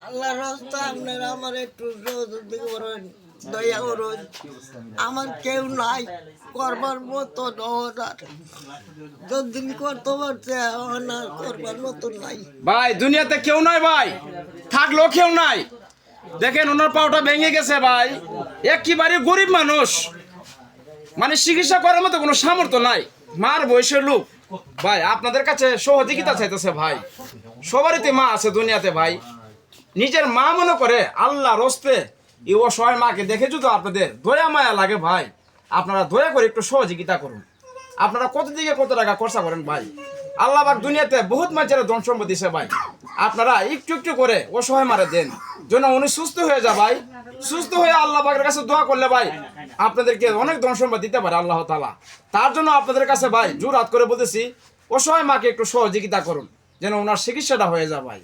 আল্লাহর রাস্তা আপনারা আমার একটু সহযোগিতা করেন, দয়া করুন। আমার কেউ নাই করবার মতো নওয়ার, যতদিন করতে পারছে না করবার মতো নাই। ভাই দুনিয়াতে কেউ নাই ভাই, থাকলেও কেউ নাই। দেখেন ওনার পাওটা ভেঙে গেছে ভাই, একেবারে গরিব মানুষ, মানে চিকিৎসা করার মতো কোনো সামর্থ্য নাই, মার বয়সের লোক। ভাই আপনাদের কাছে সহযোগিতা চাইতেছে ভাই, সবারই মা আছে দুনিয়াতে ভাই, নিজের মা মনে করে আল্লাহর হস্তে এই অসহায় মাকে দেখে যদি আপনাদের দয়া মায়া লাগে ভাই, আপনারা দয়া করে একটু সহযোগিতা করুন। আপনারা কত দিকে কত টাকা খরচা করেন ভাই, আল্লাহ পাক দুনিয়াতে বহুত মানুষের ধন সম্পদ দিছে ভাই, আপনারা একটু একটু করে অসহায় মারে দেন, যেন উনি সুস্থ হয়ে যায় ভাই। সুস্থ হয়ে আল্লাহ পাকের কাছে দোয়া করলে ভাই আপনাদেরকে অনেক ধন সম্পদ দিতে পারে আল্লাহ তাআলা। তার জন্য আপনাদের কাছে ভাই জোর হাত করে বলতেছি, অসহায় মাকে একটু সহযোগিতা করুন, যেন ওনার চিকিৎসাটা হয়ে যায় ভাই।